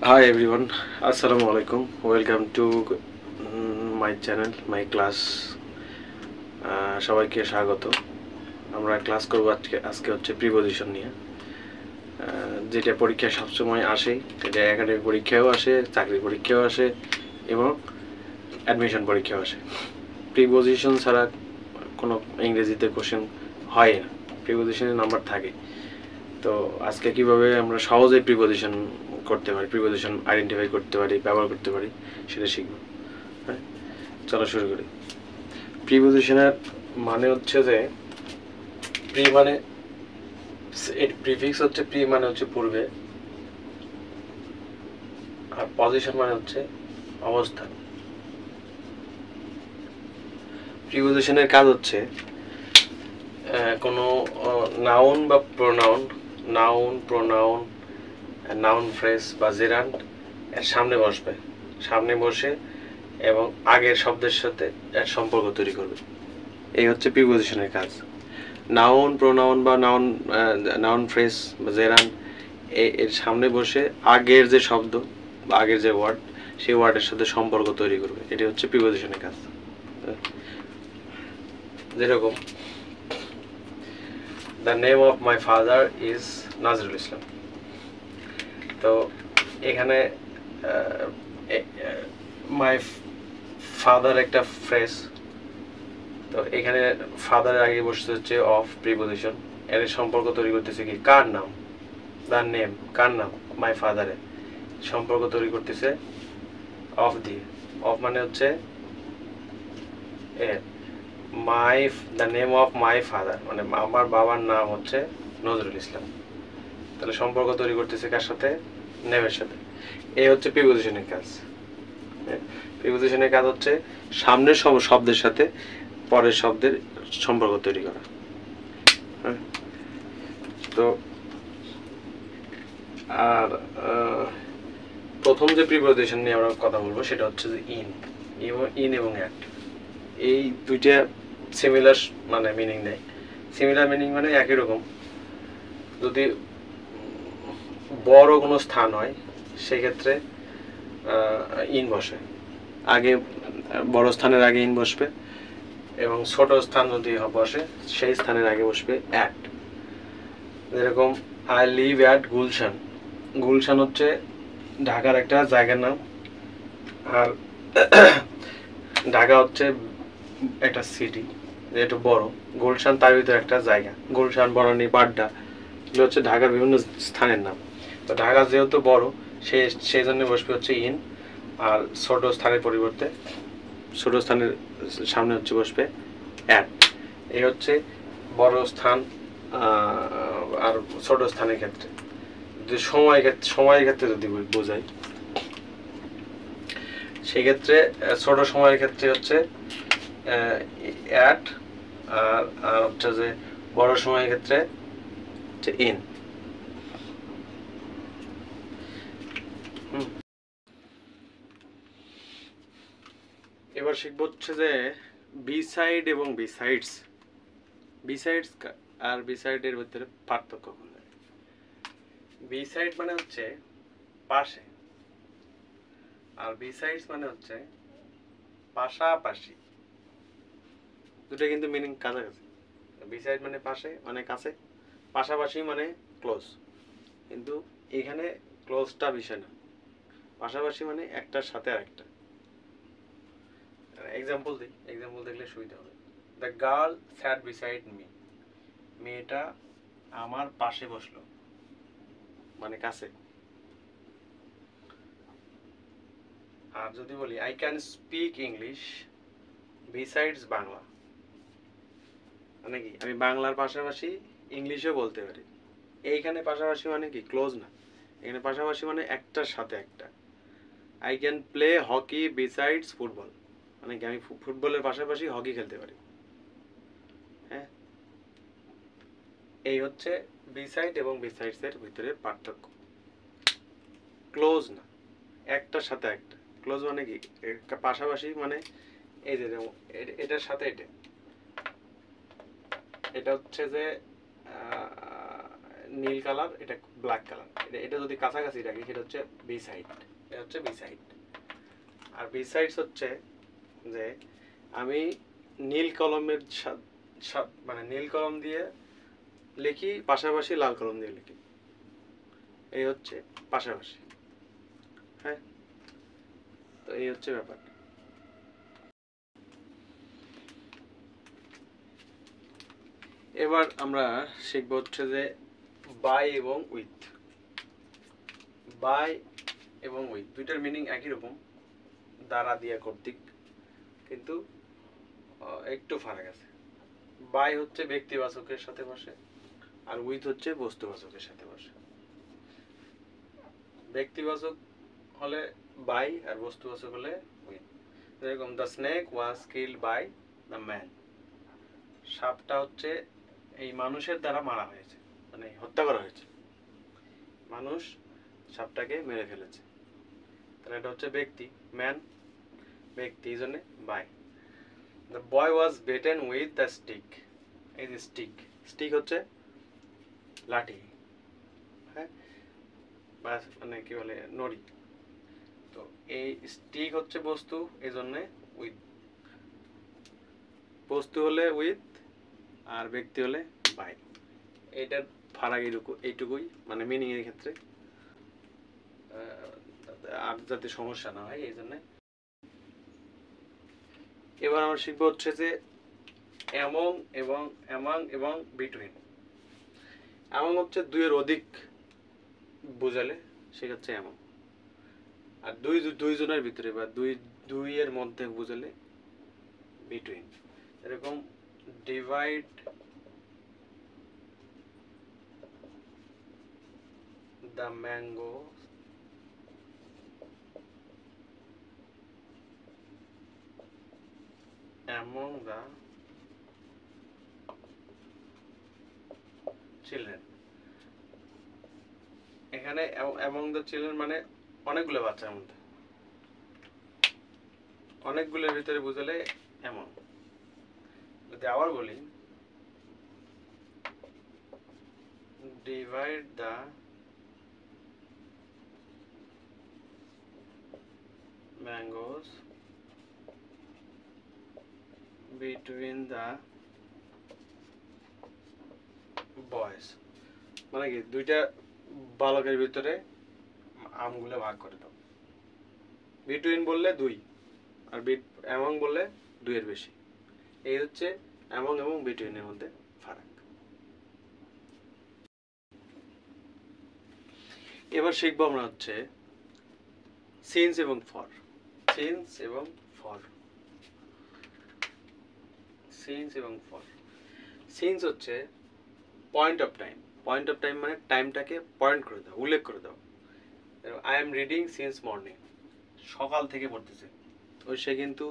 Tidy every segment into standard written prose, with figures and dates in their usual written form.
Hi everyone, Assalamu alaikum. Welcome to my channel, my class. সবাইকে স্বাগত। আমরা class করব আজকে হচ্ছে প্রিপজিশন নিয়ে, যেটা পরীক্ষায় সবসময় আসে। এটা একাডেমিক পরীক্ষায়ও আসে, চাকরি পরীক্ষায়ও আসে এবং অ্যাডমিশন পরীক্ষায়ও আসে। প্রিপজিশন ছাড়া কোনো ইংরেজিতে কোশ্চেন হয় না, প্রিপজিশনের নাম্বার থাকে। তো আজকে কিভাবে আমরা সহজেই প্রিপজিশন করতে পারি, প্রিপজিশন আইডেন্টিফাই করতে পারি, ব্যবহার করতে পারি, সেটা শিখব। হ্যাঁ, চলো শুরু করি। প্রিপজিশনের মানে হচ্ছে যে প্রি মানে প্রিফিক্স হচ্ছে প্রি মানে হচ্ছে পূর্বে, আর পজিশন মানে হচ্ছে অবস্থান। প্রিপজিশনের কাজ হচ্ছে কোনো নাউন বা প্রোনাউন, নাউন ফ্রেজ বা জেরান্ড এর সামনে বসে এবং আগের শব্দের সাথে এর সম্পর্ক তৈরি করবে। এই হচ্ছে প্রিপজিশনের কাজ। নাউন, প্রোনাউন বা নাউন ফ্রেজ বা জেরান্ড এর সামনে বসে আগের যে শব্দ বা আগের যে ওয়ার্ড, সেই ওয়ার্ডের সাথে সম্পর্ক তৈরি করবে। এটি হচ্ছে প্রিপজিশনের কাজ। যেরকম the name of my father is Nazrul Islam. তো এখানে মাই ফাদার একটা ফ্রেজ, তো এখানে ফাদারের আগে বসতে হচ্ছে অফ প্রিপজিশন। এর সম্পর্ক তৈরি করতেছে কি, কার নাম, দ্য নেম, কার নাম, মাই ফাদারের সম্পর্ক তৈরি করতেছে অফ দিয়ে। অফ মানে হচ্ছে my, the name of my father মানে আমার বাবার নাম হচ্ছে নজরুল ইসলাম। তাহলে সম্পর্ক তৈরি করতেছে কার সাথে, নেমের সাথে। এই হচ্ছে প্রিপজিশনের কাজ। প্রিপজিশনের কাজ হচ্ছে সামনের শব্দের সাথে পরের শব্দের সম্পর্ক তৈরি করা। তো আর প্রথম যে প্রিপজিশন নিয়ে আমরা কথা বলবো সেটা হচ্ছে যে ইন এবং অ্যাট। এই দুইটা সিমিলার মানে মিনিং নেই। সিমিলার মিনিং মানে একই রকম। যদি বড় কোনো স্থান হয় সেক্ষেত্রে ইন বসে আগে, বড় স্থানের আগে ইন বসবে, এবং ছোট স্থান যদি বসে সেই স্থানের আগে বসবে অ্যাট। যেরকম I live at Gulshan. Gulshan হচ্ছে ঢাকার একটা জায়গার নাম, আর ঢাকা হচ্ছে একটা সিটি, যেটা বড়। গুলশান তার ভিতরে একটা জায়গা। গুলশান, বনানী, বাড্ডা এগুলো হচ্ছে ঢাকার বিভিন্ন স্থানের নাম। তো ঢাকা যেহেতু বড়, সেই জন্য বসবে হচ্ছে ইন, আর ছোট স্থানের পরিবর্তে ছোট স্থানের সামনে হচ্ছে বসবে অ্যাট। এই হচ্ছে বড় স্থান আর ছোট স্থানের ক্ষেত্রে। যদি সময়ের ক্ষেত্রে যদি বোঝাই, সেক্ষেত্রে ছোট সময়ের ক্ষেত্রে হচ্ছে অ্যাট, আর হচ্ছে যে বড় সময়ের ক্ষেত্রে হচ্ছে ইন। এবার শিখবো হচ্ছে যে বিসাইড এবং বিসাইডস। বিসাইডস আর বিসাইডের ভিতরে পার্থক্য কোনটা। বিসাইড মানে হচ্ছে পাশে, আর বিসাইডস মানে হচ্ছে পাশাপাশি। দুটো কিন্তু মিনিং কাছাকাছি। বিসাইড মানে পাশে, মানে কাছে, পাশাপাশি মানে ক্লোজ। কিন্তু এখানে ক্লোজটা বিষয় না, পাশাপাশি মানে একটার সাথে আরেকটা। এক্সাম্পল দেখলে সুবিধা হবে। The girl sat beside me. মেয়েটা আমার পাশে বসলো, মানে কাছে। আর যদি বলি I can speak English besides Bangla, মানে কি আমি বাংলার পাশাপাশি ইংলিশও বলতে পারি। এইখানে পাশাপাশি মানে কি, ক্লোজ না। এখানে পাশাপাশি মানে একটার সাথে একটা। I can play hockey besides football, মানে কি আমি ফুটবলের পাশাপাশি হকি খেলতে পারি। হ্যাঁ, এই হচ্ছে বিসাইড এবং বিসাইডস এর ভিতরে পার্থক্য। ক্লোজ না, একটার সাথে একটা। ক্লোজ মানে কি, পাশাপাশি মানে এই যে এটার সাথে এটা হচ্ছে যে নীল কালার, এটা ব্ল্যাক কালার। এটা যদি কাছাকাছি রাখি সেটা হচ্ছে বি সাইড, এটা হচ্ছে বি সাইড। আর বি সাইডস হচ্ছে যে আমি নীল কলমের মানে নীল কলম দিয়ে লিখি, পাশাপাশি লাল কলম দিয়ে লিখি, এই হচ্ছে পাশাপাশি। হ্যাঁ, তো এই হচ্ছে ব্যাপার। এবার আমরা শিখবো হচ্ছে যে বাই এবং উইথ। বাই এবং উইথ দুইটার মিনিং একই রকম, দ্বারা দিয়া কর্তৃক, কিন্তু একটু ফারাক আছে। বাই হচ্ছে ব্যক্তিবাচকের সাথে বসে, আর উইথ হচ্ছে বস্তুবাচকের সাথে বসে। ব্যক্তিবাচক হলে বাই আর বস্তুবাচক হলে উইথ। যেরকম the snake was killed by the man. সাপটা হচ্ছে এই মানুষের দ্বারা মারা হয়েছে, মানে হত্যা করা হয়েছে, মানুষ সাপটাকে মেরে ফেলেছে, তাহলে এটা হচ্ছে ব্যক্তি। ম্যান ব্যক্তি, এই জন্য by. The boy was beaten with the stick. এই যে স্টিক, স্টিক হচ্ছে লাঠি, হ্যাঁ, বা মানে কি বলে নড়ি। তো এই স্টিক হচ্ছে বস্তু, এই জন্য উইথ। বস্তু হলে উইথ আর ব্যক্তি হলে বাই। এইটার ফারাক এইটুকুই, মানে মিনিং এর ক্ষেত্রে আর যাতে সমস্যা না হয় এই জন্য। এবার আমরা শিখবো হচ্ছে যে অ্যামং এবং অ্যামাং এবং বিটুইন। অ্যামং হচ্ছে দুইয়ের অধিক বোঝালে সেটা হচ্ছে অ্যামং, আর দুইজনের ভিতরে বা দুইয়ের মধ্যে বোঝালে বিটুইন। এরকম divide the mango among the children। এখানে among the children মানে অনেকগুলো বাচ্চার মধ্যে, অনেকগুলোর ভিতরে বুঝালে among। যদি আবার বলি divide the mangoes between the boys, মানে কি দুইটা বালকের ভিতরে আমগুলো ভাগ করে দাও। বিটুইন বললে দুই, আর অ্যামং বললে দুইয়ের বেশি। এই হচ্ছে অ্যামং এবং বিটুইনের মধ্যে ফারাক। এবার শিখবো আমরা হচ্ছে সিন্স এবং ফর। সিন্স এবং ফর, সিন্স এবং ফর। সিন্স হচ্ছে point of time. Point of time মানে টাইমটাকে পয়েন্ট করে দাও, উল্লেখ করে দাও। I am reading since morning, সকাল থেকে পড়তেছে, ওই সে কিন্তু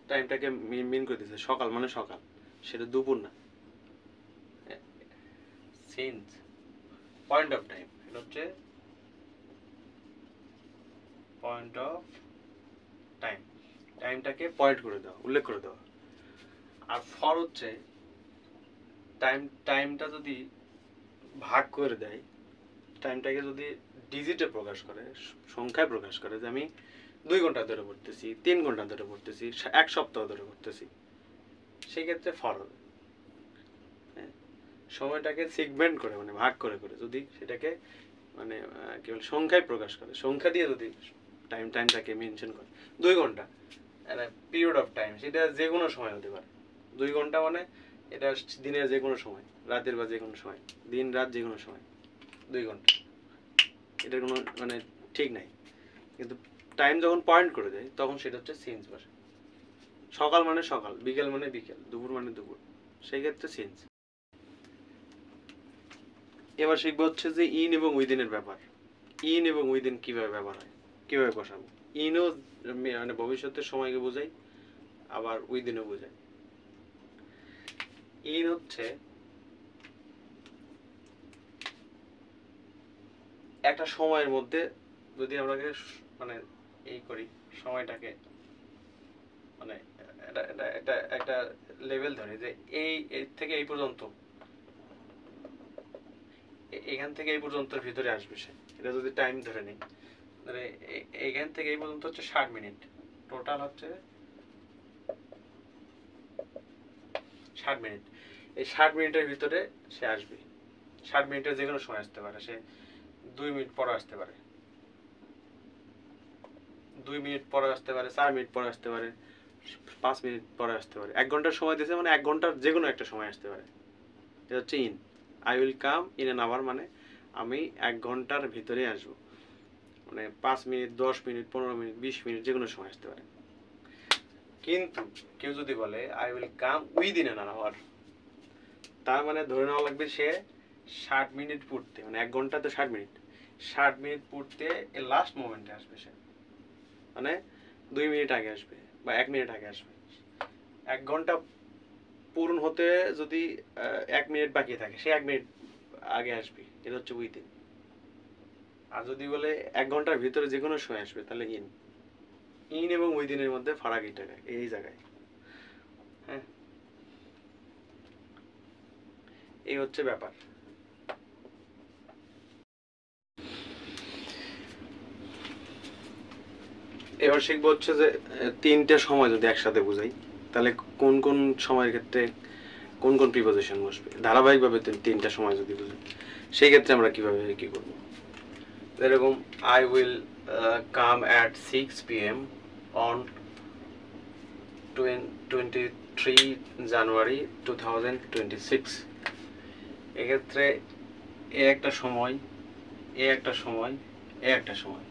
টাইমটাকে মিন করে দিচ্ছে, সকাল মানে সকাল, সেটা দুপুর না। সিন্স পয়েন্ট অফ টাইম, এটা হচ্ছে পয়েন্ট অফ টাইম, টাইমটাকে পয়েন্ট করে দাও, উল্লেখ করে দাও। আর ফর হচ্ছে টাইমটা যদি ভাগ করে দেয়, টাইমটাকে যদি ডিজিটে প্রকাশ করে, সংখ্যায় প্রকাশ করে, যে আমি 2 ঘন্টা ধরে পড়তেছি, 3 ঘন্টা ধরে পড়তেছি, 1 সপ্তাহ ধরে পড়তেছি, সেই ক্ষেত্রে ফর হবে। সময়টাকে সেগমেন্ট করে, মানে ভাগ করে করে যদি সেটাকে মানে কি বলে সংখ্যায় প্রকাশ করে, সংখ্যা দিয়ে যদি টাইমটাকে মেনশন করে, 2 ঘন্টা একটা পিরিয়ড অফ টাইম, সেটা যে কোনো সময় হতে পারে। 2 ঘন্টা মানে এটা দিনের যে কোনো সময়, রাতের বা যে কোনো সময়, দিন রাত যে কোনো সময় 2 ঘন্টা, এটার কোনো মানে ঠিক নাই। কিন্তু টাইম যখন পয়েন্ট করে দেয় তখন সেটা হচ্ছে সিন্স ভাষা। সকাল মানে সকাল, বিকেল মানে বিকেল, দুপুর মানে দুপুর, সেই ক্ষেত্রে সিন্স। এবার শিখবো হচ্ছে যে ইন এবং উইদিনের ব্যাপার। ইন এবং উইদিন কিভাবে ব্যবহার হয়, কিভাবে বসাবো। ইনও মানে ভবিষ্যতের সময়কে বোঝায়, আবার উইদিনও বোঝায়। ইন হচ্ছে একটা সময়ের মধ্যে যদি আমরা মানে এই করি, সময়টাকে মানে এটা একটা লেভেল ধরে, যে এই থেকে এই পর্যন্ত এখান থেকে এই পর্যন্ত ভিতরে আসবে সে, এটা যদি টাইম ধরে নেই, তাহলে এখান থেকে এই পর্যন্ত হচ্ছে 60 মিনিট, টোটাল হচ্ছে 60 মিনিট। এই 60 মিনিটের ভিতরে সে আসবে, 60 মিনিটের যে কোনো সময় আসতে পারে, সে 2 মিনিট পরে আসতে পারে, 2 মিনিট পরে আসতে পারে, 4 মিনিট পরে আসতে পারে, 5 মিনিট পরে আসতে পারে। 1 ঘন্টার সময় দিয়েছে মানে 1 ঘন্টার যে কোনো একটা সময় আসতে পারে। এটা হচ্ছে in. I will come in an hour মানে আমি 1 ঘন্টার ভিতরে আসবো, মানে 5 মিনিট, 10 মিনিট, 15 মিনিট, 20 মিনিট যে কোনো সময় আসতে পারে। কিন্তু কেউ যদি বলে I will come within an hour, তার মানে ধরে নেওয়া লাগবে সে 60 মিনিট পড়তে, মানে 1 ঘন্টা তো 60 মিনিট, 60 মিনিট পড়তে লাস্ট মোমেন্টে আসবে সে, মানে 2 মিনিট আগে আসবে বা 1 মিনিট আগে আসবে। 1 ঘন্টা পূরণ হতে যদি 1 মিনিট বাকি থাকে, সে 1 মিনিট আগে আসবে, এটা হচ্ছে উইদিন। আর যদি বলে 1 ঘন্টার ভিতরে যে কোনো সময় আসবে, তাহলে ইন। ইন এবং উইদিনের মধ্যে ফারাক এই জায়গায়। হ্যাঁ, এই হচ্ছে ব্যাপার। এবার শিখবো হচ্ছে যে 3টে সময় যদি একসাথে বুঝাই, তাহলে কোন কোন সময়ের ক্ষেত্রে কোন কোন প্রিপোজিশন বসবে, ধারাবাহিকভাবে 3টা সময় যদি বুঝাই, সেই ক্ষেত্রে আমরা কিভাবে কি করব। এরকম I will come at 6 PM on 23 January 2026। এক্ষেত্রে এ একটা সময়, এ একটা সময়, এ একটা সময়,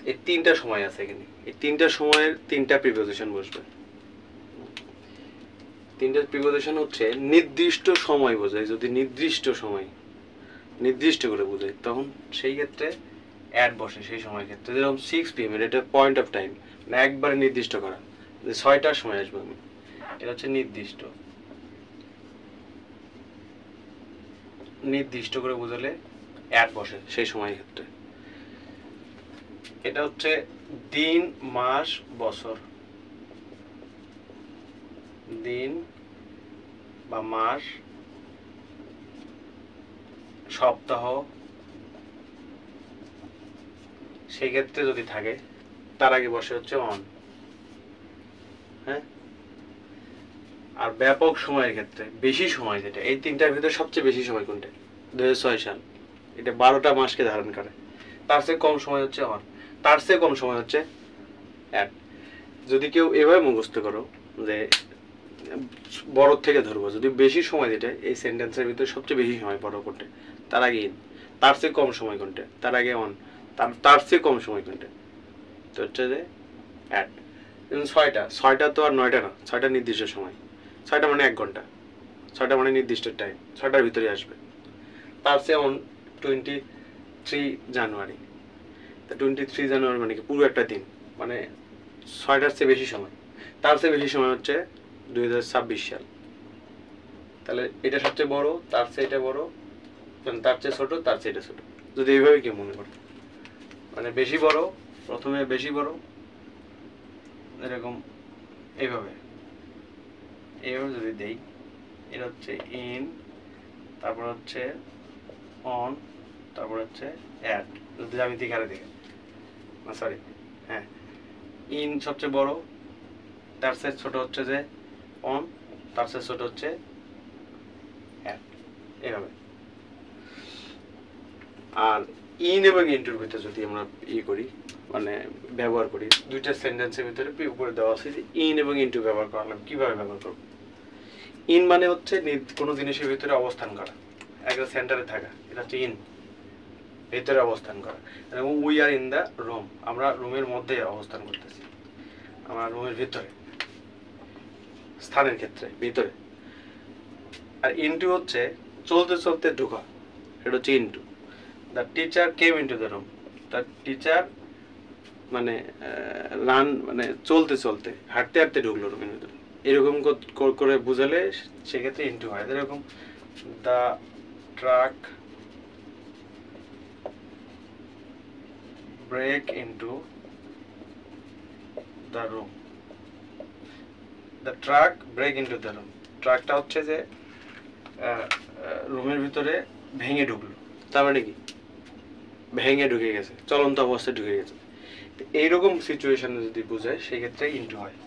এই 3টা সময় আছে এখানে। এই 3টা সময়ের 3টা প্রিপোজিশন বসবে। 3টা প্রিপোজিশন হচ্ছে নির্দিষ্ট সময় বোঝায়, যদি নির্দিষ্ট সময় নির্দিষ্ট করে বোঝায় তখন সেই ক্ষেত্রে অ্যাড বসে। সেই সময়ের ক্ষেত্রে যেরকম 6 PM এটা পয়েন্ট অফ টাইম, মানে একবারে নির্দিষ্ট করা, যে 6টার সময় আসবো আমি, এটা হচ্ছে নির্দিষ্ট। নির্দিষ্ট করে বোঝালে অ্যাড বসে সেই সময়ের ক্ষেত্রে। এটা হচ্ছে দিন, মাস, বছর, দিন বা মাস, সপ্তাহ, সেই ক্ষেত্রে যদি থাকে তার আগে বসে হচ্ছে অন। হ্যাঁ, আর ব্যাপক সময়ের ক্ষেত্রে বেশি সময় যেটা, এই 3টার ভিতরে সবচেয়ে বেশি সময় কোনটা, 2006 সাল, এটা 12টা মাসকে ধারণ করে। তার চেয়ে কম সময় হচ্ছে অন, তার চেয়ে কম সময় হচ্ছে অ্যাড। যদি কেউ এভাবে মুখস্থ করো যে বড় থেকে ধরবো, যদি বেশি সময় যেটা এই সেন্টেন্সের ভিতরে সবচেয়ে বেশি সময় বড় কোনটা, তার আগে ইন, তার চেয়ে কম সময় কোনটা, তার আগে অন, তার চেয়ে কম সময় কোনটা, তো হচ্ছে যে অ্যাড। 6টা তো আর 9টা না, 6টা নির্দিষ্ট সময়, 6টা মানে 1 ঘন্টা, 6টা মানে নির্দিষ্ট টাইম, 6টার ভিতরে আসবে। তার চেয়ে অন 23 জানুয়ারি, তা 23 জানুয়ারি মানে কি পুরো একটা দিন, মানে 6টার চেয়ে বেশি সময়। তার চেয়ে বেশি সময় হচ্ছে 2026 সাল, তাহলে এটা সবচেয়ে বড়, তার চেয়ে এটা বড়, মানে তার চেয়ে ছোট, তার চেয়ে এটা ছোট। যদি এইভাবে কেউ মনে করে, মানে বেশি বড়, প্রথমে বেশি বড়, এরকম এইভাবে যদি দেই, এটা হচ্ছে ইন, তারপর হচ্ছে অন, তারপর হচ্ছে অ্যাড, যদি আমি দিকারে দিকে না সরি, হ্যাঁ, ইন সবচেয়ে বড়, তার চেয়ে ছোট হচ্ছে যে অন, তার চেয়ে ছোট হচ্ছে অ্যাড, এইভাবে। আর ইন এবং ইনটুর ভিতরে যদি আমরা করি, মানে ব্যবহার করি, দুইটা সেন্টেন্সের ভিতরে উপরে দেওয়া আছে যে ইন এবং ইনটু ব্যবহার করা লাগবে। কিভাবে ব্যবহার করব? ইন মানে হচ্ছে কোনো জিনিসের ভিতরে অবস্থান করা, একটা সেন্টারে থাকা, এটা হচ্ছে ইন, ভিতরে অবস্থান করা। এবং we are in the room, আমরা রুমের মধ্যে অবস্থান করতেছি, আমরা রুমের ভিতরে, স্থানের ক্ষেত্রে ভিতরে। আর ইনটু হচ্ছে চলতে চলতে ঢোকা, এটা হচ্ছে into. The teacher came into the room, the teacher মানে রান মানে চলতে চলতে, হাঁটতে হাঁটতে ঢুকলো রুমের ভিতরে, এরকম করে বুঝালে সেক্ষেত্রে ইনটু হয়। এরকম the truck break into the room, the truck break into the room, ট্রাকটা হচ্ছে যে রুমের ভিতরে ভেঙে ঢুকলো, তার মানে কি ভেঙে ঢুকে গেছে, চলন্ত অবস্থায় ঢুকে গেছে। এইরকম সিচুয়েশনে যদি বোঝায় সেক্ষেত্রে ইনটু হয়।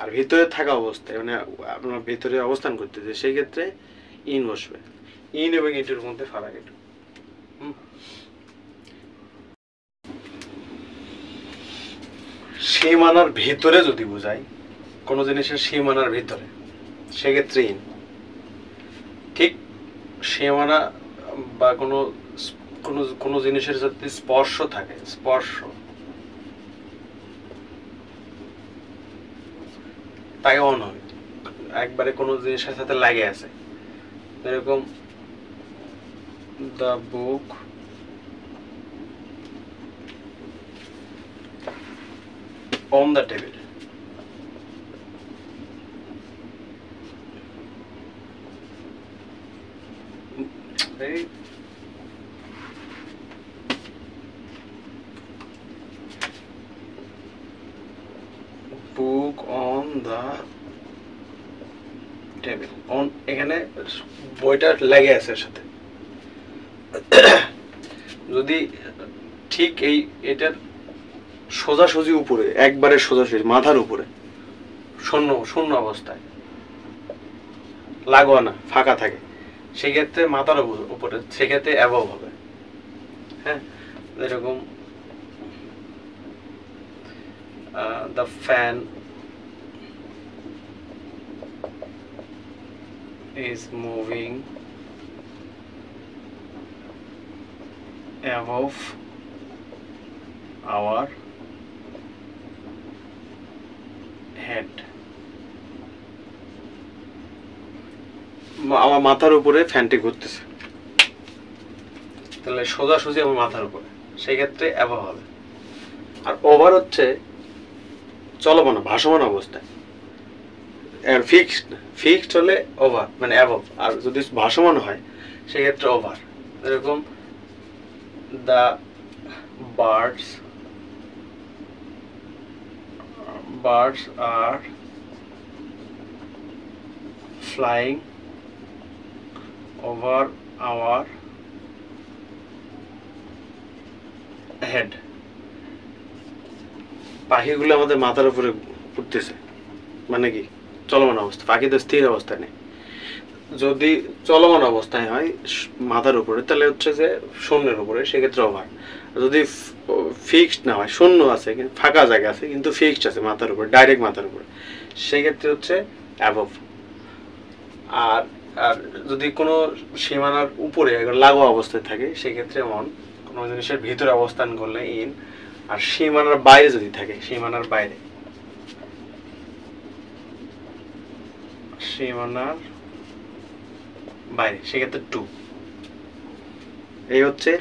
আর ভিতরে থাকা অবস্থায় মানে আপনার ভিতরে অবস্থান করতেছে সেই ক্ষেত্রে ইন বসবে। ইন এবং ইনটুর মধ্যে ফারাক একটু। সীমানার ভিতরে যদি বোঝায় কোনো জিনিসের সীমানার ভিতরে সেক্ষেত্রে ইন। ঠিক সীমানা বা কোনো কোনো কোনো জিনিসের যদি স্পর্শ থাকে, স্পর্শ তাকে অন হবে, একবারে কোনো জিনিসের সাথে লাগে আছে, এরকম the book on the table, book on the table, on এখানে বইটা লেগে আছে এর সাথে। যদি ঠিক এটার সোজাসুজি উপরে, একবারে সোজাসুজি মাথার উপরে, শূন্য শূন্য অবস্থায় লাগোয়া না, ফাঁকা থাকে, সেক্ষেত্রে মাথার উপরে, সেক্ষেত্রে অ্যাবভ হবে। হ্যাঁ, এরকম the fan is moving above our head, আমার মাথার উপরে ফ্যানটি ঘুরতেছে, তাহলে সোজাসুজি আমার মাথার উপরে, সেই ক্ষেত্রে অ্যাবভ হবে। আর ওভার হচ্ছে চলমান ভাসমান অবস্থায়, আর ফিক্সড হলে ওভার মানে অ্যাবভ, আর যদি ভাসমান হয় সেক্ষেত্রে ওভার। এরকম the birds are flying over our head, পাখিগুলো আমাদের মাথার উপরে উঠতেছে, মানে কি চলমান অবস্থা, পাখি তো স্থির অবস্থায় নেই। যদি চলমান অবস্থায় হয় মাথার উপরে তাহলে হচ্ছে যে শূন্যের উপরে, সেক্ষেত্রে ওভার। যদি ফিক্সড না হয়, শূন্য আছে কিন্তু ফাঁকা জায়গা আছে কিন্তু ফিক্সড আছে মাথার উপরে, ডাইরেক্ট মাথার উপরে, সেক্ষেত্রে হচ্ছে অ্যাবভ। আর আর যদি কোনো সীমানার উপরে লাগোয়া অবস্থায় থাকে সেক্ষেত্রে অন, কোনো জিনিসের ভিতরে অবস্থান করলে ইন, আর সীমানার বাইরে যদি থাকে, সীমানার বাইরে, সীমানার বাইরে সেক্ষেত্রে টু। এই হচ্ছে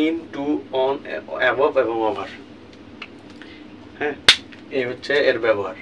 ইন, টু, অন, অ্যাবভ এবং ওভার। হ্যাঁ, এই হচ্ছে এর ব্যবহার।